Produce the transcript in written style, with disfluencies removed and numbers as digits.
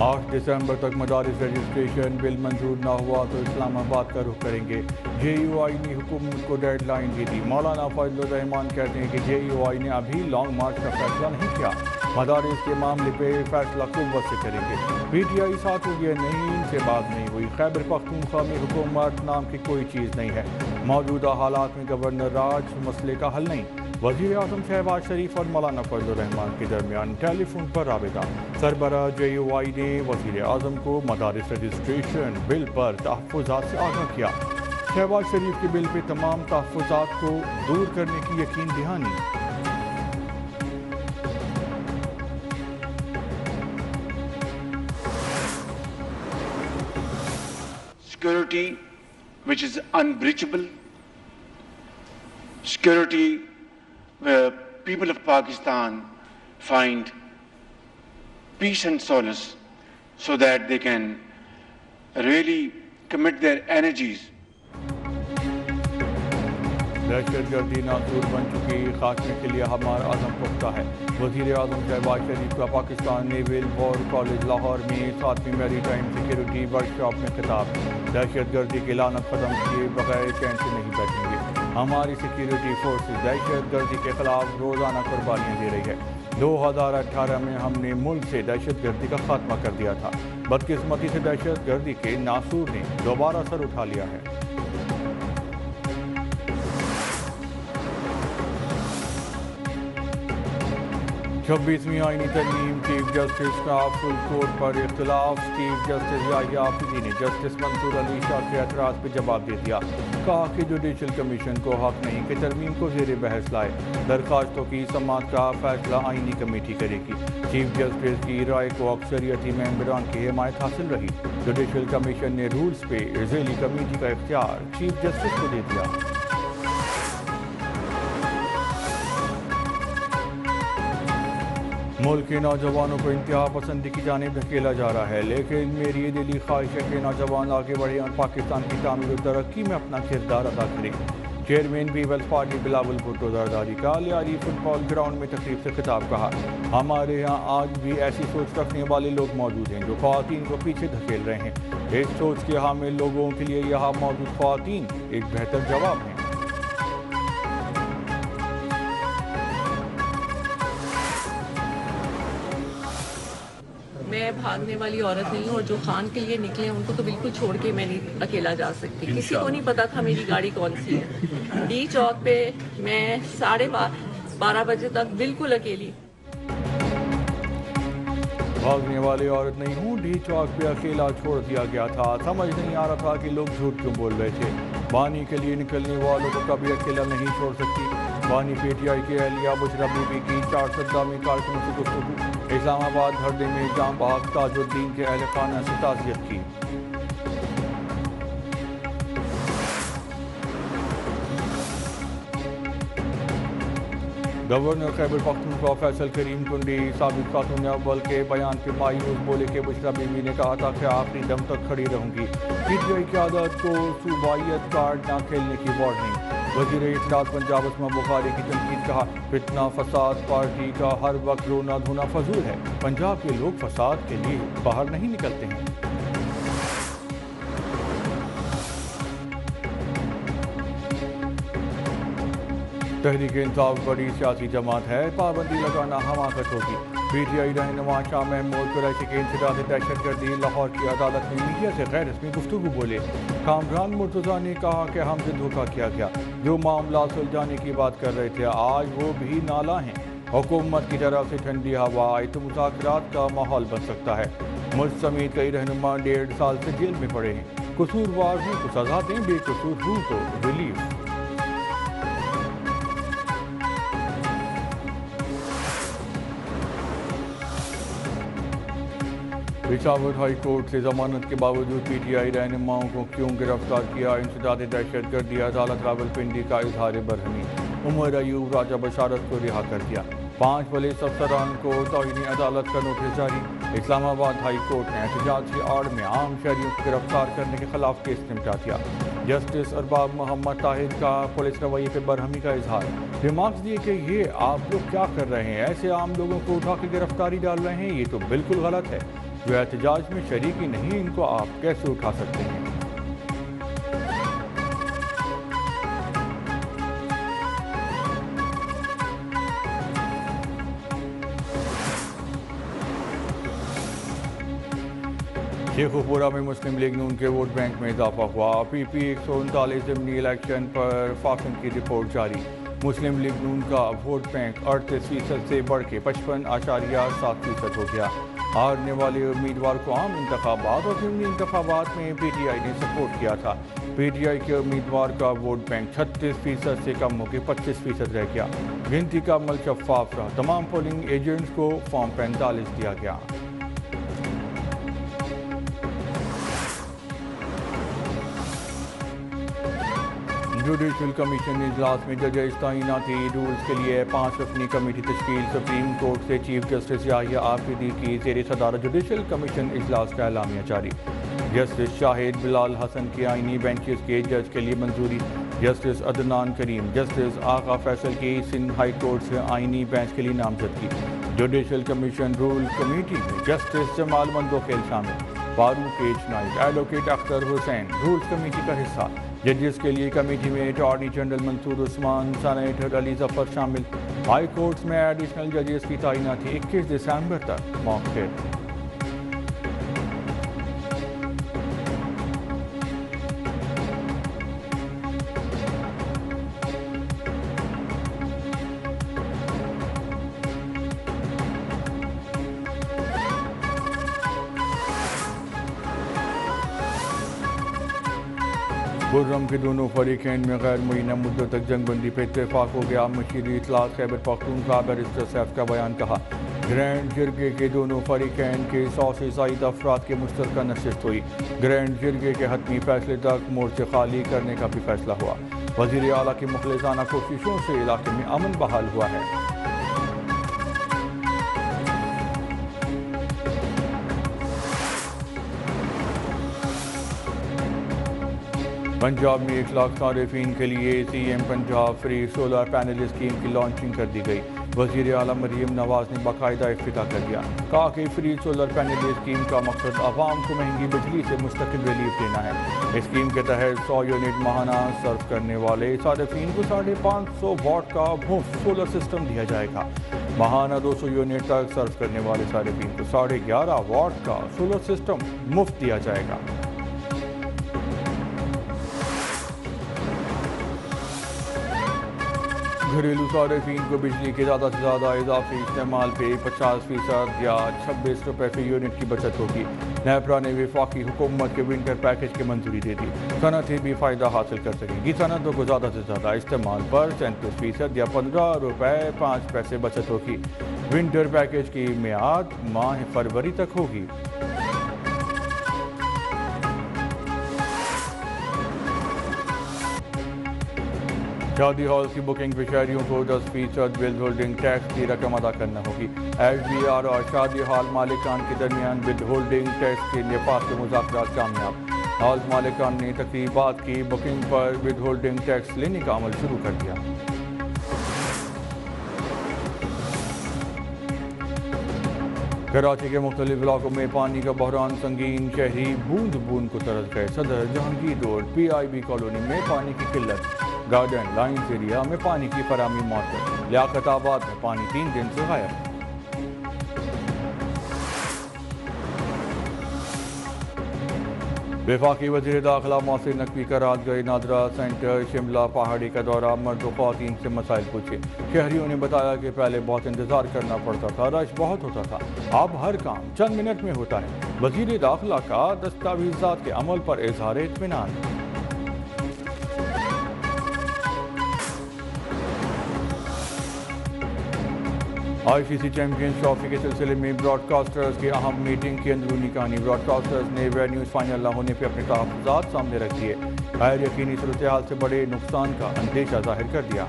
8 दिसंबर तक मदारिस registration bill मंजूर न हुआ तो इस्लामाबाद का रुख करेंगे। JUI ने हुकूमत को डेड लाइन दे दी। मौलाना फजलुर रहमान कहते हैं कि JUI ने अभी लॉन्ग मार्च का फैसला नहीं किया, मदारिस के मामले पे फैसला कुव्वत से करेंगे। PTI साथ हो गया नहीं, इनसे बात नहीं हुई। खैबर पख्तूनख्वा में हुकूमत नाम की कोई चीज़ नहीं है। मौजूदा हालात में गवर्नर राज मसले का हल नहीं। वज़ीर आज़म शहबाज शरीफ और मौलाना फजलुर रहमान के दरमियान टेलीफोन पर राबिता। सरबराह JUI ने वज़ीर आज़म को मदारिस रजिस्ट्रेशन बिल पर तहफ़्फ़ुज़ात से आगाह किया। शहबाज शरीफ के बिल पे तमाम तहफ़्फ़ुज़ात को दूर करने की यकीन दहानी। Security which is unbreachable, security where people of Pakistan find peace and solace so that they can really commit their energies. दहशत गर्दी नासूर बन चुकी, खात्मे के लिए हमारा अज़म पुख्ता है। वज़ीर आज़म शहबाज शरीफ का Pakistan naval war college Lahore में 7वीं मैरी टाइम सिक्योरिटी वर्कशॉप में खिताब। दहशत गर्दी की लानत ख़त्म किए बगैर चैन से नहीं बैठेंगे। हमारी सिक्योरिटी फोर्सेस दहशत गर्दी के खिलाफ रोज़ाना कुर्बानियाँ दे रही है। 2018 में हमने मुल्क से दहशत गर्दी का खात्मा कर दिया था। बदकिस्मती से दहशत गर्दी के नासूर ने दोबारा सर उठा लिया है। 26वीं आईनी तरमीम, चीफ जस्टिस का फुल कोर्ट पर इख्तिलाफ। चीफ जस्टिस याहिया आफरीदी ने जस्टिस मंसूर अली शाह के एतराज़ पर जवाब दे दिया। कहा कि जुडिशल कमीशन को हक नहीं कि तरमीम को ज़ेर बहस लाए। दरख्वास्तों की समाअत का फैसला आईनी कमेटी करेगी। चीफ जस्टिस की राय को अक्सरियती मेंबरान की हिमायत हासिल रही। जुडिशल कमीशन ने रूल्स पे ज़ेली कमेटी का इख्तियार चीफ जस्टिस को दे दिया। मुल्क के नौजवानों को इंतहा पसंदी की जानिब धकेला जा रहा है, लेकिन मेरी ये दिली ख्वाहिश है कि नौजवान आगे बढ़े और पाकिस्तान की तामीर और तरक्की में अपना किरदार अदा करें। Chairman People's Party Bilawal Bhutto Zardari का लियारी फुटबॉल ग्राउंड में तकरीब से खिताब। कहा, हमारे यहाँ आज भी ऐसी सोच रखने वाले लोग मौजूद हैं जो ख्वातीन को पीछे धकेल रहे हैं। इस सोच के हामिल लोगों के लिए यहाँ मौजूद ख्वातीन एक बेहतर जवाब है। मैं भागने वाली औरत नहीं हूँ और जो खान के लिए निकले हैं उनको तो बिल्कुल छोड़ के मैं नहीं अकेला जा सकती। किसी को नहीं पता था मेरी गाड़ी कौन सी है। डी चौक पे मैं 12:30 बजे तक बिल्कुल अकेली। भागने वाली औरत नहीं हूँ, डी चौक पे अकेला छोड़ दिया गया था। समझ नहीं आ रहा था कि लोग झूठ क्यों बोल रहे थे। बानी के लिए निकलने वालों को कभी अकेला नहीं छोड़ सकती। बानी PTI की अहलिया बुशरा बीबी की 4 सद्दामी कारकुनों से गुफ्तगू। इस्लामाबाद धरने में जाम बहाक ताजुद्दीन के अहल खाना से ताज़ियत की। गवर्नर खैबर पख्तूनख्वा फैसल करीम टुंडी साबिक खातून अव्वल के बयान पे मायूस बोले कि बुशरा बीबी ने कहा था कि आखिरी दम तक खड़ी रहूंगी। PTI की आदत को सूबाइयत कार्ड न खेलने की वार्निंग। वज़ीर इत्तलात पंजाब उस्मान बुखारी की तनकीद। कहा, फितना फसाद पार्टी का हर वक्त रोना धोना फजूल है। पंजाब के लोग फसाद के लिए बाहर नहीं निकलते हैं। तहरीक-ए-इंसाफ बड़ी सियासी जमात है, पाबंदी लगाना हमाकत होगी। PTI रहनुमा शाह महमूद कुरैशी के इंसदाद दहशत गर्दी। लाहौर की अदालत में मीडिया से गैर रस्मी गुफ्तगू बोले। कामरान मुर्तज़ा ने कहा कि हमसे धोखा किया गया। जो मामला सुलझाने की बात कर रहे थे आज वो भी नाला हैं। हुकूमत की तरफ से ठंडी हवा आई तो मुज़ाकरात का माहौल बन सकता है। मुझ समेत कई रहनुमा 1.5 साल से जेल में पड़े हैं। कसूरवार हूँ तो सजा दें, बेकसूर हूँ तो रिलीफ। पेशावर हाई कोर्ट से जमानत के बावजूद PTI रहनुमाओं को क्यों गिरफ्तार किया। इंसदाद दहशत गर्दी। अदालत रावलपिंडी का इजहार बरहमी। उमर अयूब राजा बशारत को रिहा कर दिया। 5 पुलिस अफसरान को तौहीन अदालत का नोटिस जारी। इस्लामाबाद हाई कोर्ट ने एहतजाज की आड़ में आम शहरियों को गिरफ्तार करने के खिलाफ केस निपटा दिया। जस्टिस अरबाब मोहम्मद ताहिर का पुलिस रवैये पर बरहमी का इजहार। रिमार्क्स दिए कि ये आप लोग क्या कर रहे हैं, ऐसे आम लोगों को उठा के गिरफ्तारी डाल रहे हैं, ये तो बिल्कुल गलत है। جو احتجاج میں شریک ہی نہیں، ان کو آپ کیسے اٹھا سکتے ہیں؟ شیخوپورہ میں مسلم لیگ نون کے ووٹ بینک میں اضافہ ہوا۔ پی پی 139 ضمنی الیکشن پر فاکن کی رپورٹ جاری۔ مسلم لیگ نون کا ووٹ بینک 38% سے بڑھ کے 55.7% ہو گیا۔ ہارنے والے امیدوار کو عام انتخابات اور ضمنی انتخابات میں پی ٹی آئی نے سپورٹ کیا تھا۔ پی ٹی آئی کے امیدوار کا ووٹ بینک 36% سے کم ہو کے 25% رہ گیا۔ گنتی کا عمل شفاف رہا۔ تمام پولنگ ایجنٹس کو فارم 45 دیا گیا۔ جوڈیشل کمیشن اجلاس میں ججز تعیناتی رولز کے لیے 5 رکنی کمیٹی تشکیل۔ سپریم کورٹ سے چیف جسٹس یحییٰ آفریدی کی زیر صدارت جوڈیشل کمیشن اجلاس کا اعلامیہ جاری۔ جسٹس شاہد بلال حسن کی آئینی بینچز کے جج کے لیے منظوری۔ جسٹس عدنان کریم، جسٹس آغا فیصل کی سندھ ہائی کورٹ سے آئینی بینچ کے لیے نامزدگی۔ جوڈیشل کمیشن رول کمیٹی میں جسٹس جمال مندوخیل شامل، فاروق H Naik, advocate Akhtar Hussain rules committee کا حصہ۔ ججز کے لیے کمیٹی میں اٹارنی جنرل منصور عثمان، سینیٹر علی ظفر شامل۔ ہائی کورٹس میں ایڈیشنل ججز کی تعیناتی 21 دسمبر تک مؤخر۔ خرم کے دونوں فریقین میں غیر معینہ مدت تک جنگ بندی پہ اتفاق ہو گیا۔ مشیر اطلاعات خیبر پختونخوا بیرسٹر سیف کا بیان کہا۔ گرینڈ جرگے کے دونوں فریقین کے 100 سے زائد افراد کی مشترکہ نشست ہوئی۔ گرینڈ جرگے کے حتمی فیصلے تک مورچے خالی کرنے کا بھی فیصلہ ہوا۔ وزیر اعلیٰ کی مخلصانہ کوششوں سے علاقے میں امن بحال ہوا ہے۔ پنجاب میں 1 لاکھ صارفین کے لیے C M Punjab free solar panel scheme کی لانچنگ کر دی گئی۔ وزیر اعلیٰ مریم نواز نے باقاعدہ افتتاح کر دیا۔ کہا کہ فری سولر پینل اسکیم کا مقصد عوام کو مہنگی بجلی سے مستقل ریلیف دینا ہے۔ اسکیم کے تحت 100 یونٹ ماہانہ صرف کرنے والے صارفین کو 550 واٹ کا مفت سولر سسٹم دیا جائے گا۔ ماہانہ 200 یونٹ تک صرف کرنے والے صارفین کو 11.5 واٹ کا سولر سسٹم مفت دیا جائے گا۔ گھریلو صارفین کو بجلی کے زیادہ سے زیادہ اضافی استعمال پہ 50% یا 26 روپے فی یونٹ کی بچت ہوگی۔ نیپرا نے وفاقی حکومت کے ونٹر پیکج کی منظوری دے دی۔ صنعتیں بھی فائدہ حاصل کر سکیں گی۔ صنعتوں کو زیادہ سے زیادہ استعمال پر 37% یا 15 روپے 5 پیسے بچت ہوگی۔ ونٹر پیکج کی میعاد ماہ فروری تک ہوگی۔ شادی ہال کی بکنگ پہ شہریوں کو 10% بل ہولڈنگ ٹیکس کی رقم ادا کرنا ہوگی۔ ایف بی آر اور شادی ہال مالکان کے درمیان بل ہولڈنگ ٹیکس کے نفاذ کے مذاکرات کامیاب۔ ہال مالکان نے تقریبات کی بکنگ پر بل ہولڈنگ ٹیکس لینے کا عمل شروع کر دیا۔ کراچی کے مختلف علاقوں میں پانی کا بحران سنگین، شہری بوند بوند کو ترس گئے۔ صدر Jahangir road P I B colony میں پانی کی قلت، گارڈن لائنز ایریا میں پانی کی فراہمی معطل، لیاقت آباد میں پانی 3 دن سے غائب۔ وفاقی وزیر داخلہ محسن نقوی کا رات گئے نادرا سینٹر شملہ پہاڑی کا دورہ، مرد و خواتین سے مسائل پوچھے۔ شہریوں نے بتایا کہ پہلے بہت انتظار کرنا پڑتا تھا، رش بہت ہوتا تھا، اب ہر کام چند منٹ میں ہوتا ہے۔ وزیر داخلہ کا دستاویزات کے عمل پر اظہار اطمینان۔ آئی سی سی چیمپئنز ٹرافی کے سلسلے میں براڈ کاسٹرز کی اہم میٹنگ کی اندرونی کہانی۔ براڈ کاسٹرز نے وینیوز فائنل نہ ہونے پہ اپنے تحفظات سامنے رکھ دیے، غیر یقینی صورتحال سے بڑے نقصان کا اندیشہ ظاہر کر دیا۔